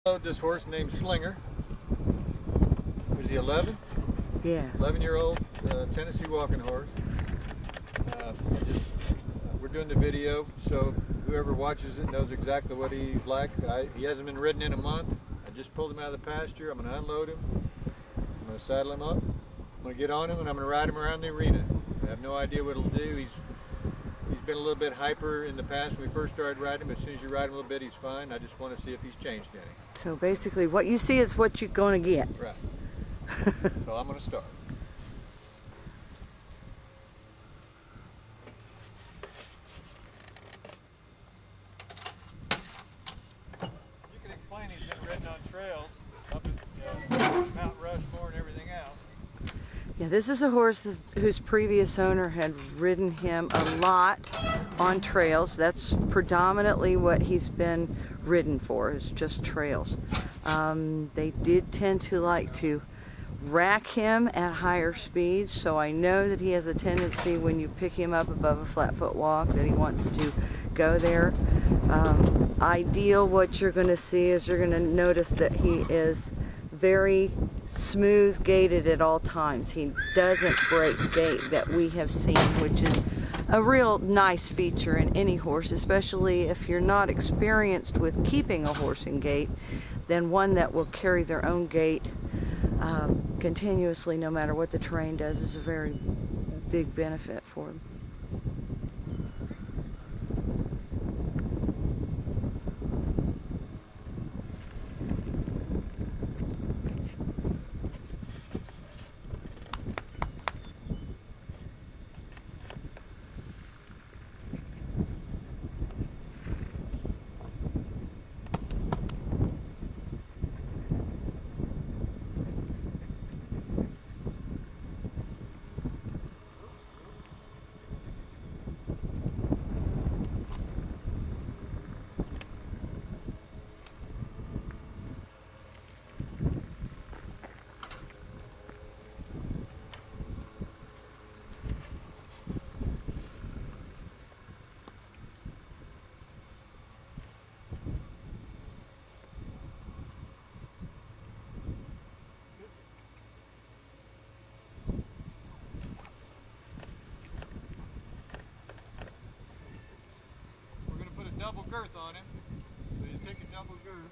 This horse named Slinger. Was he 11? Yeah. 11-year-old Tennessee walking horse. We're doing the video, so whoever watches it knows exactly what he's like. He hasn't been ridden in a month. I just pulled him out of the pasture. I'm going to unload him. I'm going to saddle him up. I'm going to get on him and I'm going to ride him around the arena. I have no idea what he'll do. He's been a little bit hyper in the past when we first started riding him. As soon as you ride him a little bit, he's fine. I just want to see if he's changed any. So basically what you see is what you're going to get. Right. So I'm going to start. You can explain he's been ridden on trails up at Mount Rushmore and everything else. Yeah, this is a horse whose previous owner had ridden him a lot on trails. That's predominantly what he's been ridden for, is just trails. They did tend to like to rack him at higher speeds, so I know that he has a tendency when you pick him up above a flat foot walk that he wants to go there. Ideal, what you're going to see is you're going to notice that he is very smooth gaited at all times. He doesn't break gait that we have seen, which is a real nice feature in any horse, especially if you're not experienced with keeping a horse in gait. Then one that will carry their own gait continuously no matter what the terrain does is a very big benefit for them. Double girth on him, so you take a double girth.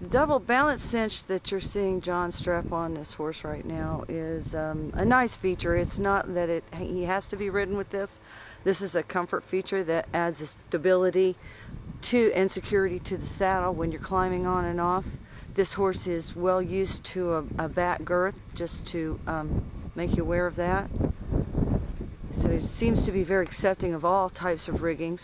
The double balance cinch that you're seeing John strap on this horse right now is a nice feature. It's not that he has to be ridden with this. This is a comfort feature that adds a stability and security to the saddle when you're climbing on and off. This horse is well used to a back girth, just to make you aware of that. So he seems to be very accepting of all types of riggings.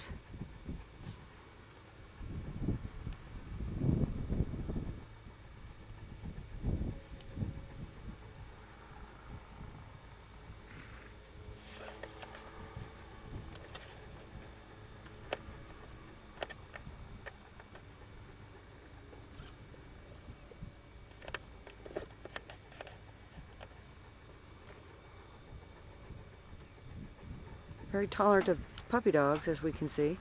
Very tolerant of puppy dogs, as we can see.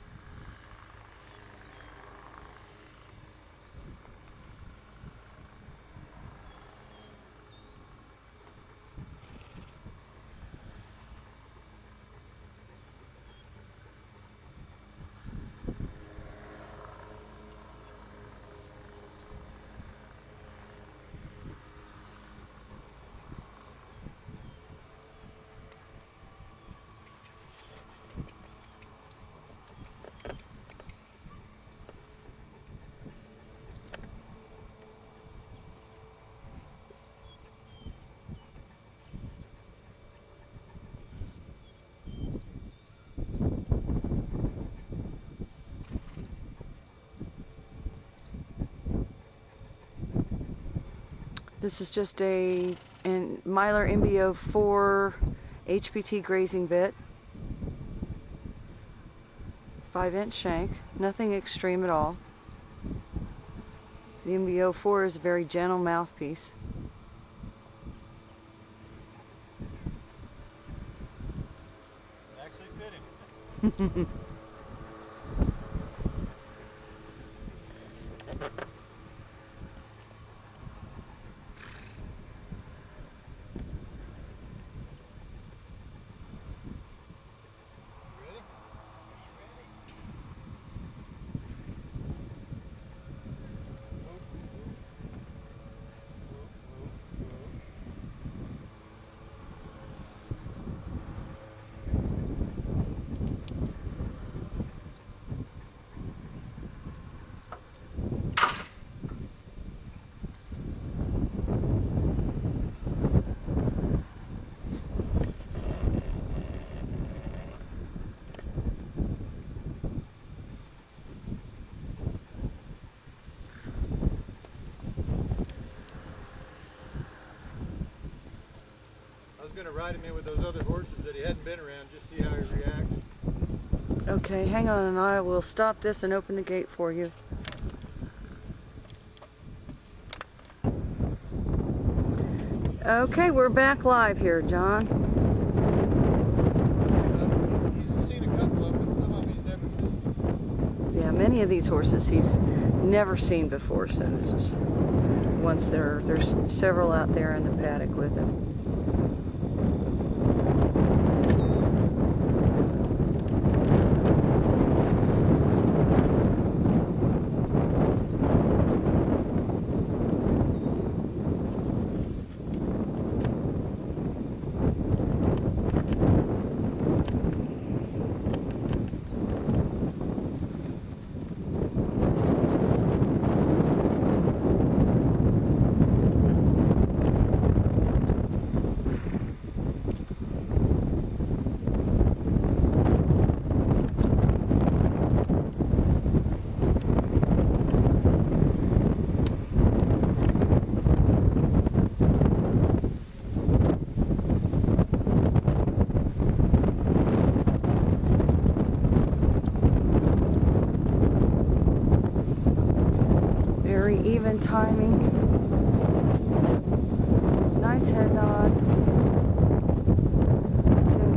This is just a Mylar MBO 4 HPT grazing bit. 5-inch shank, nothing extreme at all. The MBO 4 is a very gentle mouthpiece. Actually fitting. ride him in with those other horses that he hadn't been around, just see how he reacts. Okay, hang on, and I will stop this and open the gate for you. Okay, we're back live here, John. He's seen a couple of them, but some of them he's never seen. Yeah, many of these horses he's never seen before, so this is once there's several out there in the paddock with him. Even timing. Nice head nod.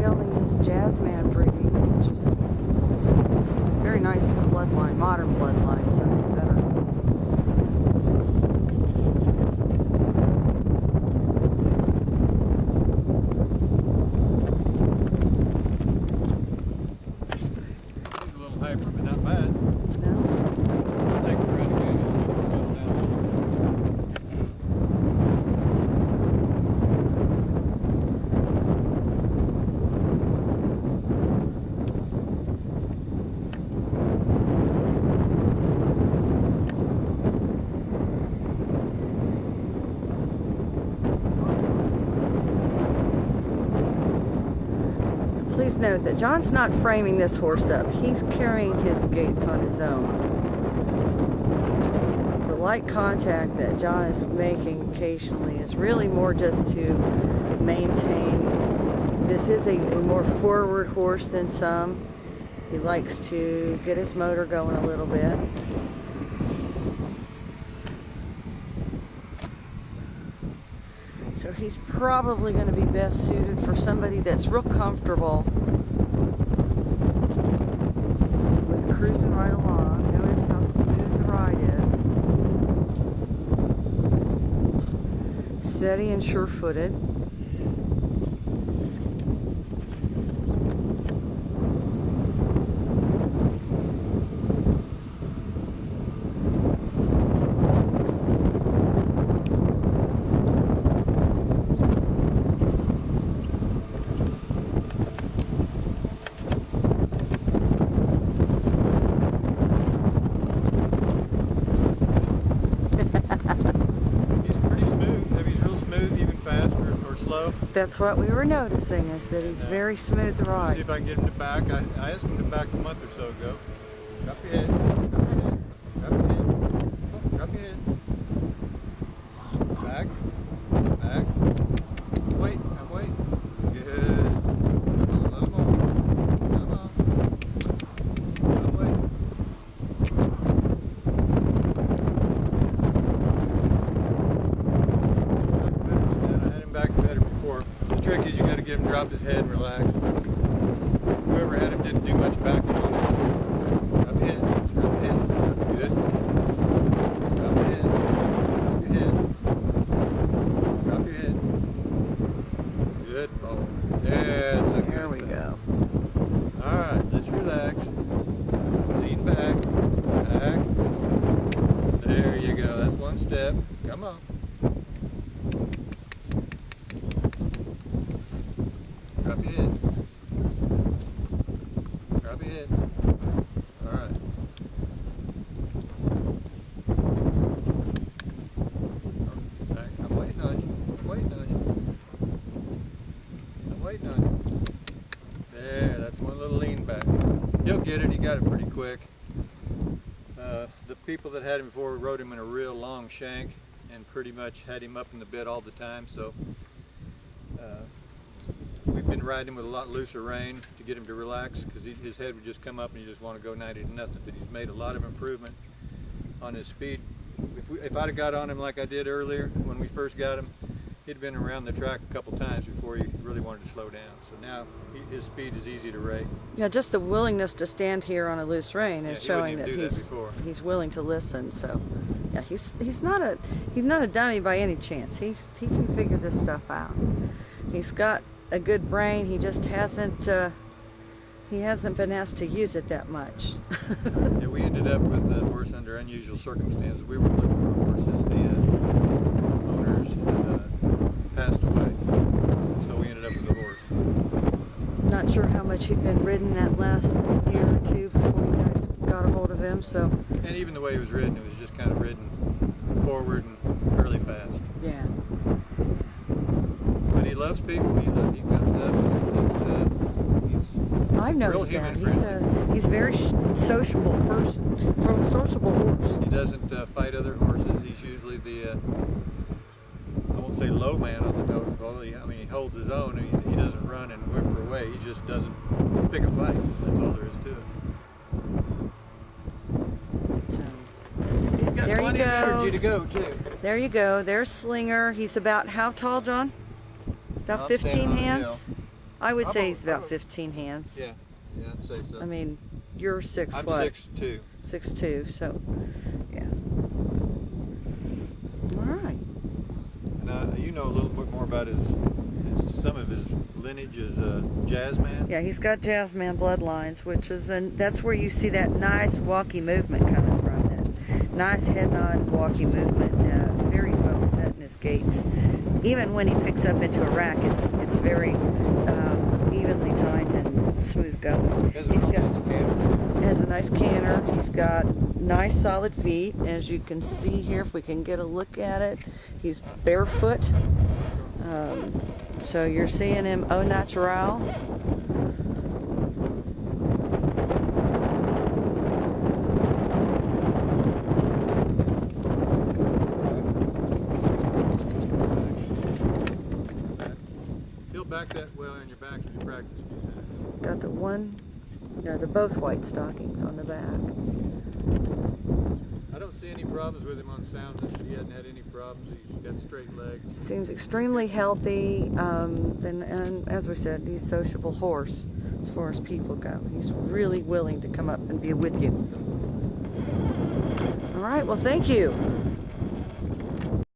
Gelding is Jazzman breeding, which is very nice bloodline, modern bloodline, something better. He's a little hyper, but not bad. No. I'll take the run again. Please note that John's not framing this horse up. He's carrying his gaits on his own. The light contact that John is making occasionally is really more just to maintain. This is a more forward horse than some. He likes to get his motor going a little bit. So he's probably going to be best suited for somebody that's real comfortable with cruising right along. Notice how smooth the ride is. Steady and sure-footed. That's what we were noticing, is that he's very smooth to ride. See if I can get him to back. I asked him to back a month or so ago. Drop your head. Drop your head. Drop your head. Drop your head. Back. Back. Wait. I'm waiting. Good. Come on, a little more. Come on. I'm waiting. I had him back better before. The trick is you got to get him to drop his head and relax. Whoever had him didn't do much backing on it. Drop your head. Drop your head. Good. Drop your head. Drop your head. Drop your head. Good. Oh. Yeah, that's a good There we thing. go. Alright, let's relax. Lean back. Back. There you go. That's one step. Come on. Drop your head. Drop your head. Alright. Back. I'm waiting on you. I'm waiting on you. I'm waiting on you. There, that's one little lean back. He'll get it. He got it pretty quick. The people that had him before rode him in a real long shank and pretty much had him up in the bit all the time, so been riding him with a lot looser rein to get him to relax, because his head would just come up and you just want to go 90 to nothing. But he's made a lot of improvement on his speed. If I'd have got on him like I did earlier when we first got him, he'd been around the track a couple times before he really wanted to slow down. So now his speed is easy to rate. Yeah, just the willingness to stand here on a loose rein is showing that he's willing to listen. So yeah, he's not a dummy by any chance. He can figure this stuff out. He's got a good brain. He just hasn't been asked to use it that much. Yeah, we ended up with the horse under unusual circumstances. We were looking for horses. The owners passed away, so we ended up with the horse. Not sure how much he'd been ridden that last year or two before you guys got a hold of him. So. And even the way he was ridden, it was just kind of ridden forward and fairly fast. Yeah. But he loves people. He comes up. I've noticed that. He's a very sociable person, sociable horse. He doesn't fight other horses. He's usually the, I won't say low man on the totem pole. I mean, he holds his own. He doesn't run and whimper away. He just doesn't pick a fight. That's all there is to it. So, he's got there plenty he of energy goes. to go, too. There you go. There's Slinger. He's about how tall, John? About 15 hands? I would say he's about 15 hands. Yeah, I'd say so. I mean, you're I'm what? 6'2". 6'2", so, yeah. All right. Now, you know a little bit more about some of his lineage as Jazzman. Yeah, he's got Jazzman bloodlines, which is, and that's where you see that nice walkie movement coming from. That nice head-on walkie movement, very well set in his gaits. Even when he picks up into a rack, it's very evenly timed and smooth going. Has a nice canter. He's got nice solid feet, as you can see here. If we can get a look at it, he's barefoot. So you're seeing him au naturel. Back that way on your back as you practice. Got the both white stockings on the back. I don't see any problems with him on soundness. He hasn't had any problems. He's got straight legs. Seems extremely healthy. And as we said, he's a sociable horse as far as people go. He's really willing to come up and be with you. All right, well, thank you.